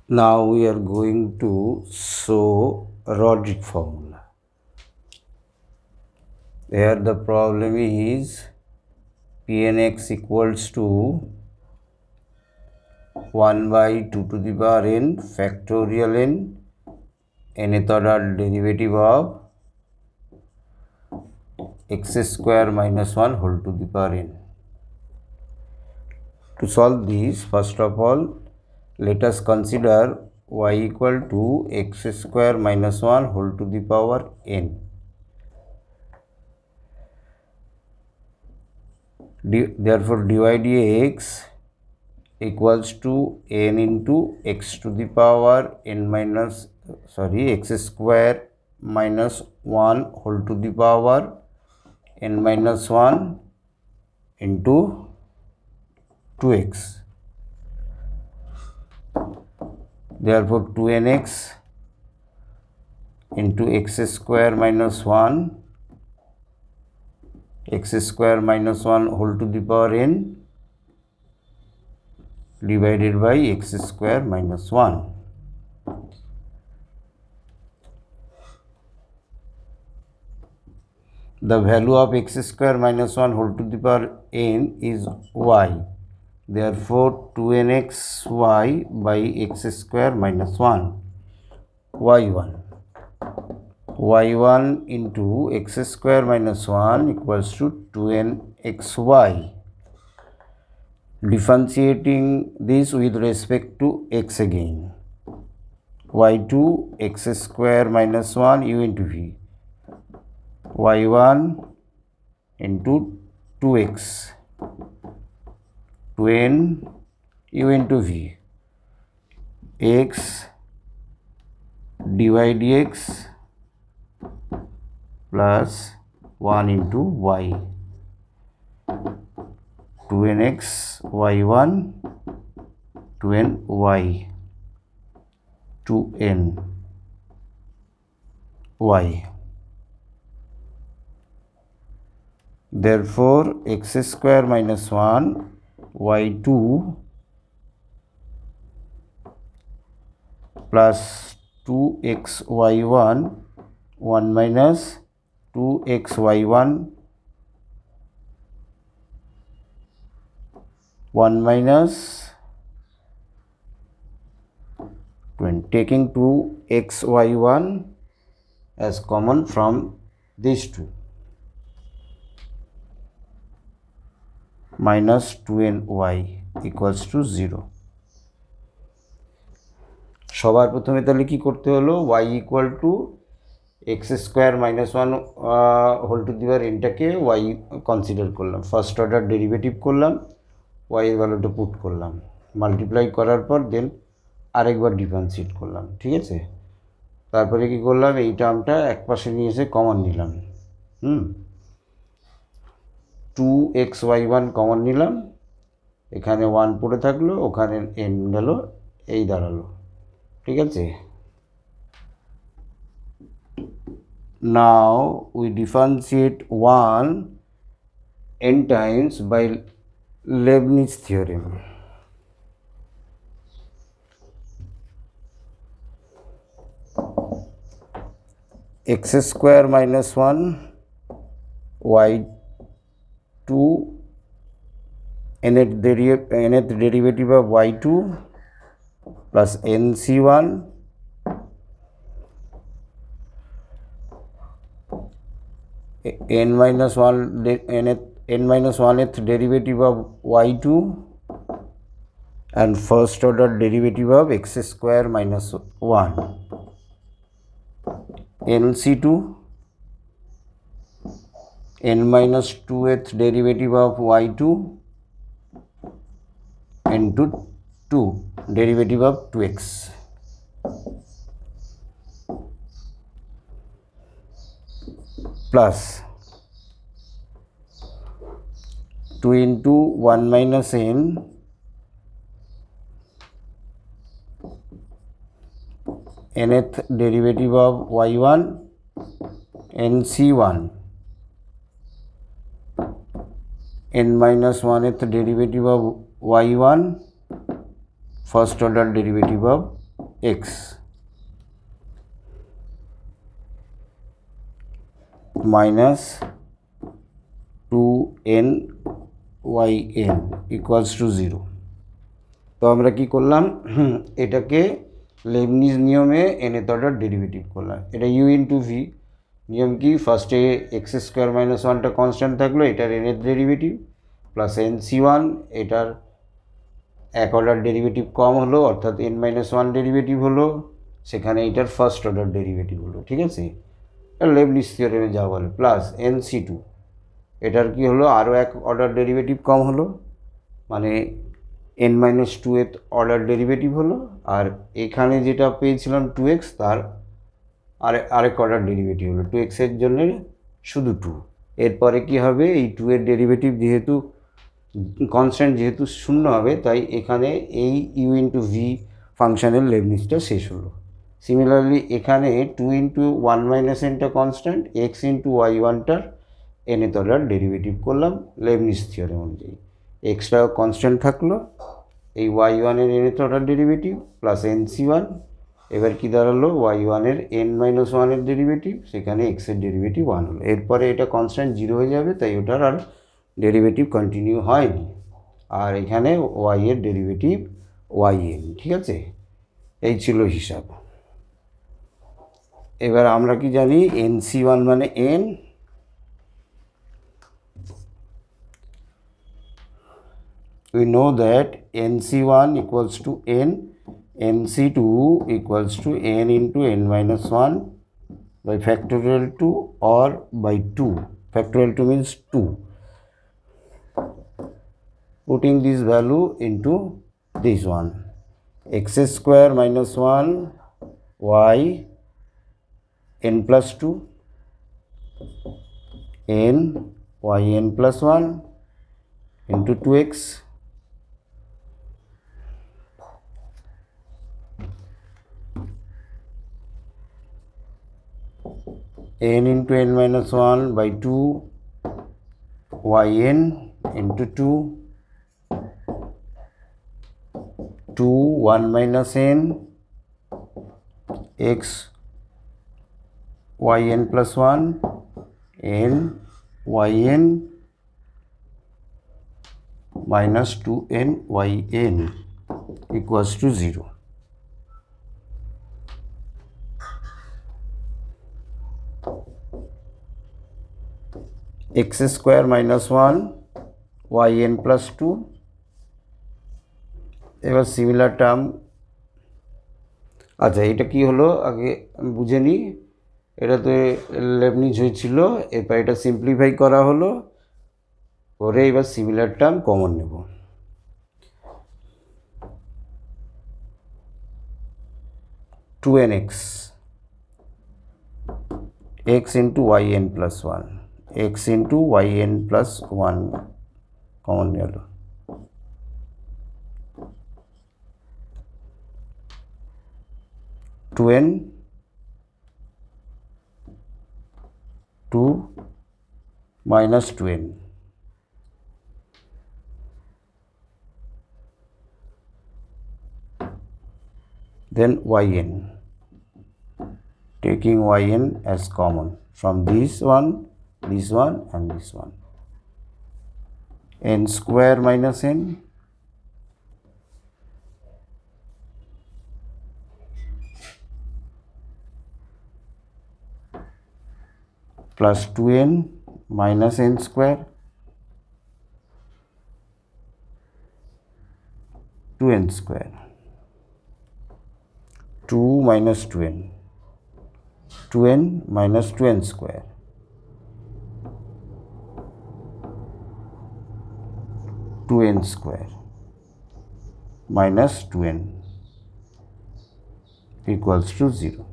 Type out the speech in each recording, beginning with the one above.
Now we are going to show Rodrigues formula. Here the problem is Pnx equals to 1 by 2 to the power n factorial n nth order derivative of x square minus 1 whole to the power n. To solve this, first of all, let us consider y equal to x square minus 1 whole to the power n. Therefore, dy dx equals to n into x to the power n minus x square minus 1 whole to the power n minus 1 into 2x. Therefore, 2nx into x square minus 1 whole to the power n divided by x square minus 1. The value of x square minus 1 whole to the power n is y. Therefore, 2nxy by x square minus 1, y1. y1 into x square minus 1 equals to 2nxy. Differentiating this with respect to x again. y2 x square minus 1 u into v. y1 into 2x 2n u into v. x dy dx plus 1 into y. 2nx y1 2n y 2n y. Therefore, x square minus 1 y2 plus 2x y1 1 minus 2x y1 1 minus 20, taking 2x y1 as common from these two, minus 2ny equals to 0. সবার প্রথমে তাহলে কি করতে হলো, y equal to x square minus 1 whole to the power এনটাকে y consider করলাম, first order derivative করলাম, y এর ভ্যালুটা পুট করলাম, মাল্টিপ্লাই করার পর দেন আরেকবার ডিফারেন্সিয়েট করলাম, ঠিক আছে। তারপরে কি করলাম, এই টার্মটা এক পাশে নিয়ে এসে কমন নিলাম, 2xy1 কমন নিলাম, এখানে 1 পড়ে থাকলো, ওখানে n গেল, এই দাঁড়ালো, ঠিক আছে। Now we differentiate 1 n times by Leibniz theorem. X square minus 1 y2 nth derivative of y2 plus nc1 n minus 1th derivative of y2 and first order derivative of x square minus 1 nc2 n minus 2th derivative of y2 into 2 derivative of 2x plus 2 into 1 minus n nth derivative of y1 nc1 n minus 1th derivative of y1 first order derivative of x minus 2n yn equals to 0. তো আমরা কি করলাম, এটাকে লেবনিজ নিয়মে nth order derivative করলাম। এটা u into V নিয়ম কি, ফার্স্টে এক্স স্কোয়ার মাইনাস ওয়ানটা কনস্ট্যান্ট থাকলো, এটার nth ডেরিভেটিভ প্লাস nc1, এটার এক অর্ডার ডেরিভেটিভ কম হলো অর্থাৎ n মাইনাস ওয়ান ডেরিভেটিভ হলো, সেখানে এটার ফার্স্ট অর্ডার ডেরিভেটিভ হলো, ঠিক আছে, লেবনিজ থিওরেমে যা বলে, প্লাস nc2, এটার কি হলো, আরও এক অর্ডার ডেরিভেটিভ কম হলো, মানে n মাইনাস টু এর অর্ডার ডেরিভেটিভ হলো, আর এখানে যেটা পেয়েছিলাম 2x তার আরেক অর্ডার ডেরিভেটিভ হলো, 2x এর জন্য শুধু 2। এরপরে কি হবে, এই 2 এর ডেরিভেটিভ যেহেতু কনস্ট্যান্ট যেহেতু শূন্য হবে, তাই এখানে এই ইউ ইন্টু ভি ফাংশানের লেবনিজটা শেষ হলো। সিমিলারলি এখানে 2 ইন্টু ওয়ান মাইনাস এনটা কনস্ট্যান্ট, এক্স ইন্টু ওয়াই ওয়ানটার nth অর্ডার ডেরিভেটিভ করলাম লেবনিজ থিওরেম অনুযায়ী, এক্সটাও কনস্ট্যান্ট থাকলো, এই ওয়াই ওয়ানের nth order derivative plus nc1, এবার কি দাঁড়ালো, ওয়াই ওয়ানের n মাইনাস ওয়ানের ডেরিভেটিভ, সেখানে এক্সের ডেরিভেটিভ 1 হলো। এরপরে এটা কনস্ট্যান্ট 0 হয়ে যাবে, তাই ওটার আর ডেরিভেটিভ কন্টিনিউ হয়নি, আর এখানে ওয়াই এর ডেরিভেটিভ yn, ঠিক আছে, এই ছিল হিসাব। এবার আমরা কি জানি, nc1 মানে n, we know that nc1 equals to n, nc2 equals to n into n minus 1 by factorial 2 or by 2. Factorial 2 means 2. Putting this value into this one, x square minus 1 y n plus 2 n yn plus 1 into 2x n into n minus 1 by 2 yn into 2 1 minus n x yn plus 1 n yn minus 2n yn equals to 0. x square minus 1 yn plus 2, এবার similar term, আচ্ছা এটা কি হলো আগে বুঝে নিই, এটাতে লেবনিজ হয়েছিল, এরপর এটা সিম্পলিফাই করা হলো, করে এবার সিমিলার টার্ম কমন নেব, two n x into y n plus one, x into yn plus 1 common নিল, two n 2 minus 2n, then yn, taking yn as common from this one and this one, n square minus n plus 2n minus n square, 2n square, 2 minus 2n, 2n minus 2n square, 2n square minus 2n equals to 0.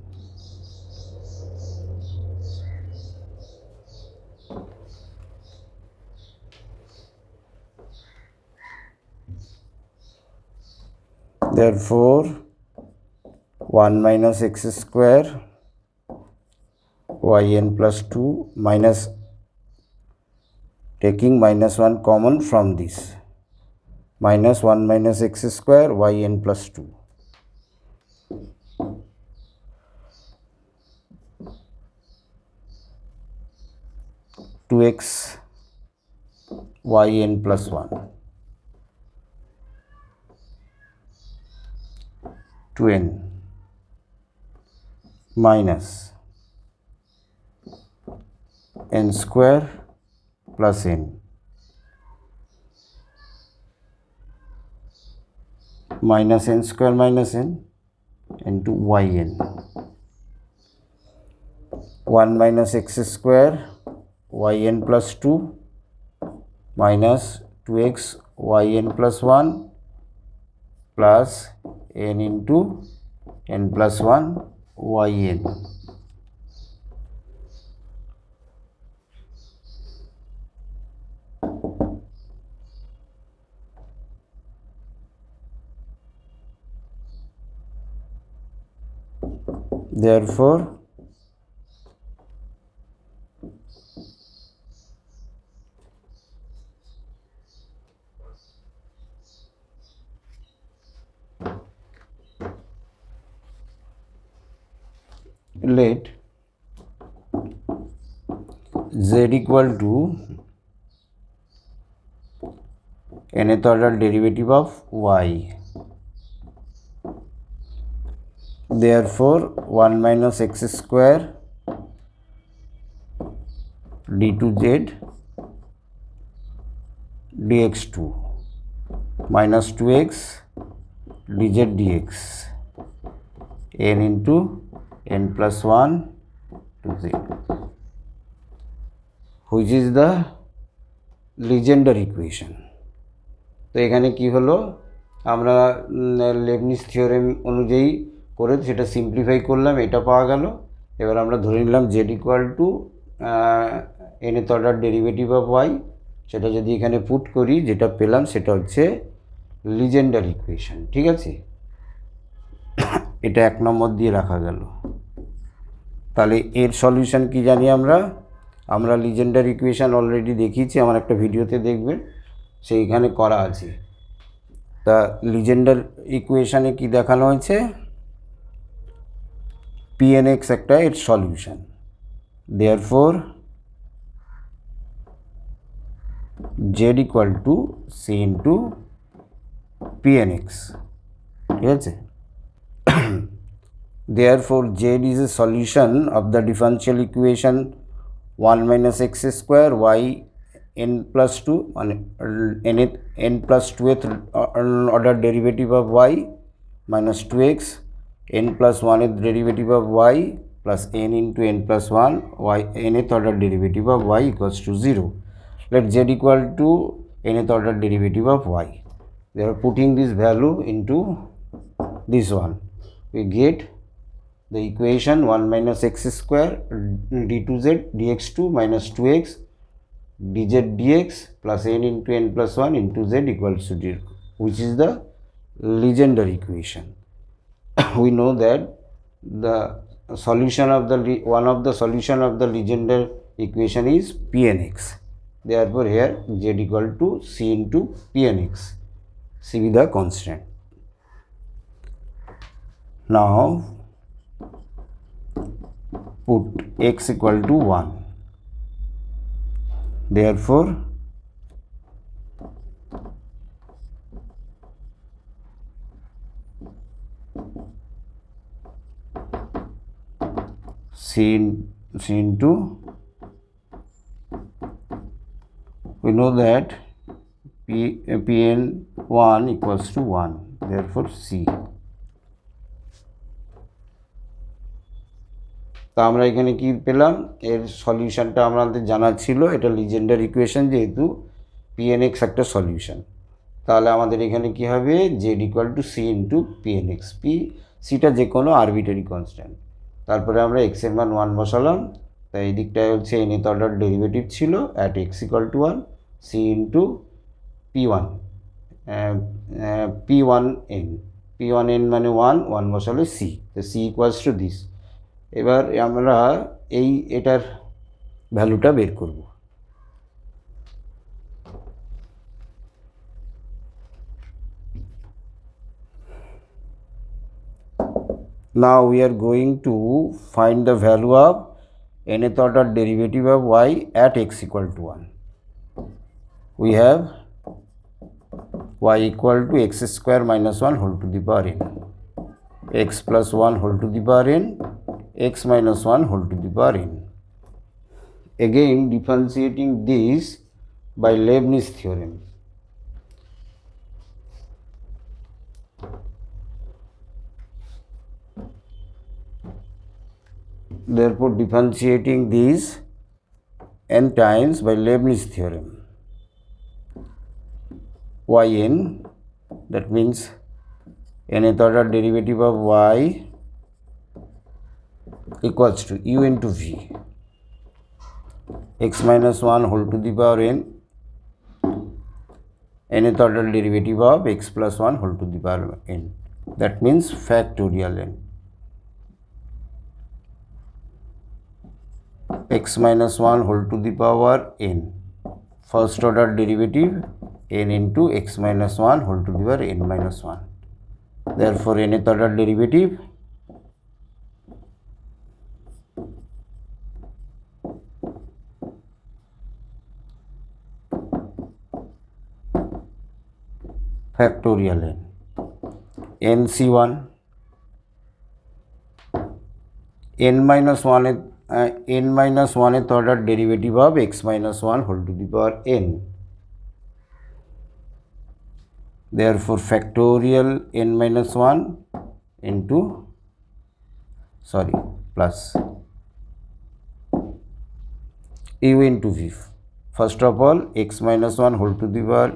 Therefore 1 minus x square yn plus 2 minus, taking minus 1 common from this, minus 1 minus x square yn plus 2 2x yn plus 1 2n minus n square plus n minus n square minus n into yn 1 minus x square yn plus 2 minus 2x yn plus 1 plus n into n plus 1 yn. Therefore let z equal to nth order derivative of y. Therefore 1 minus x square d2z dx2 minus 2x dz dx n into n plus 1 to z, which is the Legendre equation. তো এখানে কি হলো, আমরা লেবনিজ theorem অনুযায়ী করে সেটা simplify করলাম, এটা পাওয়া গেল। এবার আমরা ধরে নিলাম z equal to nth order derivative of y, সেটা যদি এখানে পুট করি যেটা পেলাম সেটা হচ্ছে লিজেন্ডার ইকুয়েশন। ঠিক আছে, এটা 1 নম্বর দিয়ে রাখা গেল। তাহলে এর সলিউশন কি জানি আমরা লিজেন্ডার ইকুয়েশন অলরেডি দেখিয়েছি, আমার একটা ভিডিওতে দেখবেন, সেইখানে করা আছে। তা লিজেন্ডার ইকুয়েশনে কি দেখানো হয়েছে, pnx একটা এর solution. Therefore z equal to c into pnx। ঠিক আছে, therefore z is a solution of the differential equation 1 minus x square y n plus 2 n plus 2th order derivative of y minus 2x n plus 1th derivative of y plus n into n plus 1 y nth order derivative of y equals to 0. Let z equal to nth order derivative of y. They are putting this value into this one. We get the equation 1 minus x square d2z dx2 minus 2x dz dx plus n into n plus 1 into z equals to 0, which is the Legendre equation. We know that the solution of the one of the solution of the Legendre equation is pnx. Therefore here z equal to c into pnx, c be the constant. Now put x equal to 1. Therefore c into, we know that pn1 equals to 1, therefore c. তা আমরা এখানে কি পেলাম, এর সলিউশনটা আমাদের জানা ছিল, এটা লিজেন্ডার ইকুয়েশন, যেহেতু pnx একটা সলিউশন, তাহলে আমাদের এখানে কি হবে, z equal to c into pnx। সিটা যে কোনো আরবিটারি কনস্ট্যান্ট, তারপরে আমরা x এর মান 1 বসালাম, তাই এই দিকটায় হচ্ছে nth অর্ডার ডেরিভেটিভ ছিল at x equal to 1 c into p1 p1n মানে 1 বসালে c, তো c ইকুয়ালস টু দিস। এবার আমরা এটার ভ্যালুটা বের করব। Now we are going to find the value of nth order derivative of y at x equal to 1. We have y equal to x square minus 1 whole to the power n, x plus 1 whole to the power n, x minus 1 whole to the power n. Again differentiating this by Leibniz theorem. Therefore differentiating these n times by Leibniz theorem, yn, that means nth order derivative of y equals to u into v, x minus 1 whole to the power n, nth order derivative of x plus 1 whole to the power n, that means factorial n, x minus 1 whole to the power n, first order derivative n into x minus 1 whole to the power n minus 1. Therefore nth order derivative factorial n, nc1 n minus 1th order derivative of x minus 1 whole to the power n. Therefore factorial n minus 1 into plus u into v. First of all, x minus 1 whole to the power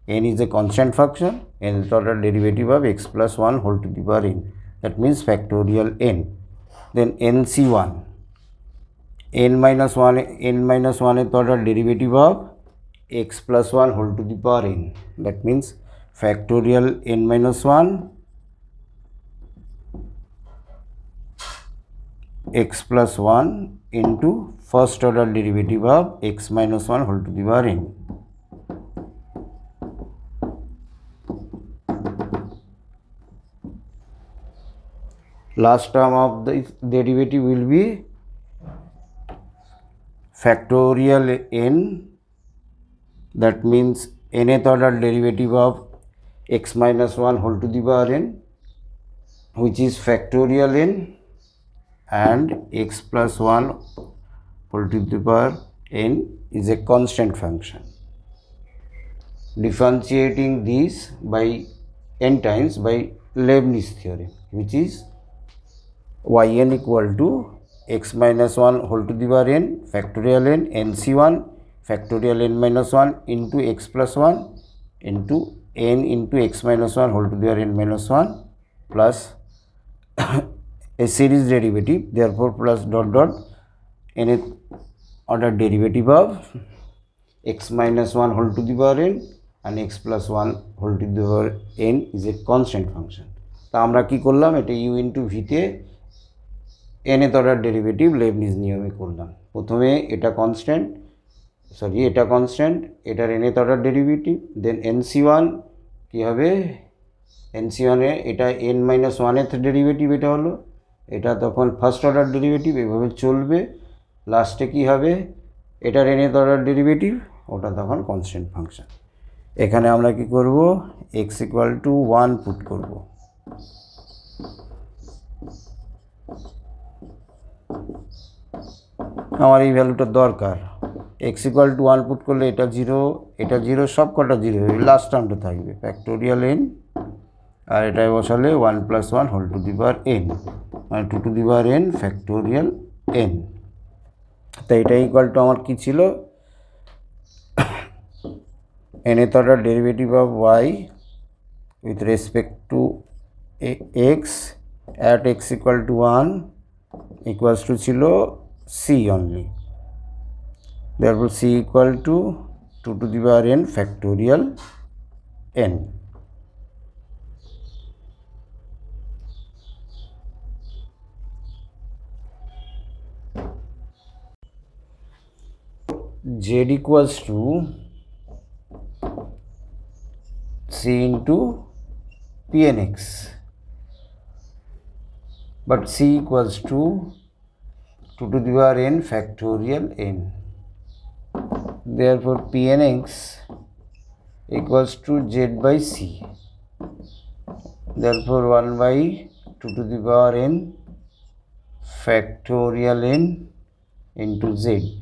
n is a constant function, nth order derivative of x plus 1 whole to the power n, that means factorial n. Then nc1 n minus 1th order derivative of x plus 1 whole to the power n, that means factorial n minus 1 x plus 1 into first order derivative of x minus 1 whole to the power n. Last term of the derivative will be factorial n, that means nth order derivative of x minus 1 whole to the power n, which is factorial n, and x plus 1 whole to the power n is a constant function. Differentiating these by n times by Leibniz theorem, which is yn equal to x minus 1 whole to the power n factorial n nc1 factorial n minus 1 into x plus 1 into n into x minus 1 whole to the power n minus 1 plus a series derivative, therefore plus dot dot nth order derivative of x minus 1 whole to the power n and x plus 1 whole to the power n is a constant function. তা আমরা কি করলাম, এটা u into v তে nth order derivative Leibniz নিয়মে করলাম। প্রথমে এটা কনস্ট্যান্ট এটার nth order derivative, দেন nc1 কি হবে, nc1 এ এটা n minus 1th ডেরিভেটিভ, এটা হলো, এটা তখন ফার্স্ট অর্ডার ডেরিভেটিভ, এভাবে চলবে। লাস্টে কি হবে, এটার nth অর্ডার ডেরিভেটিভ, ওটা তখন কনস্ট্যান্ট ফাংশন। এখানে আমরা কি করব, x equal to 1 পুট করব। আমার এই ভ্যালুটা দরকার, x equal to 1 পুট করলে এটা 0, এটা 0, সব কটা 0 হবে, লাস্ট টার্মটা থাকবে ফ্যাক্টোরিয়াল n, আর এটাই বসালে 1 plus 1 whole to the power n, মানে 2 to the power n factorial n। তো এটা ইকুয়াল টু আমার কি ছিল, nth order derivative of y with respect to x at x equal to 1 equals to ছিল c only, therefore c equal to 2 to the power n factorial n। z equals to c into pnx, but c equals to 2 to the power n factorial n. Therefore Pnx equals to z by c. Therefore 1 by 2 to the power n factorial n into z.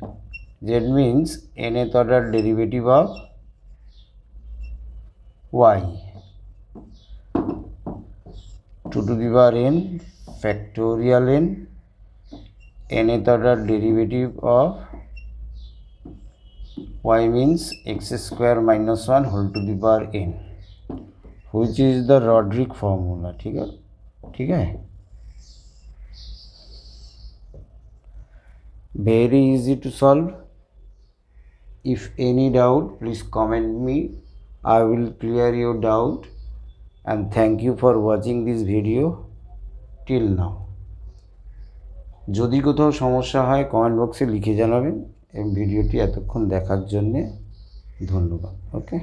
Z means nth order derivative of y. 2 to the power n factorial n nth order derivative of y means x square minus 1 whole to the power n, which is the Rodrigues formula. ठीक है. Very easy to solve. If any doubt, please comment me. I will clear your doubt. And thank you for watching this video till now. যদি কোথাও সমস্যা হয় comment বক্সে লিখে জানাবেন। এই ভিডিওটি এতক্ষণ দেখার জন্য ধন্যবাদ। ওকে।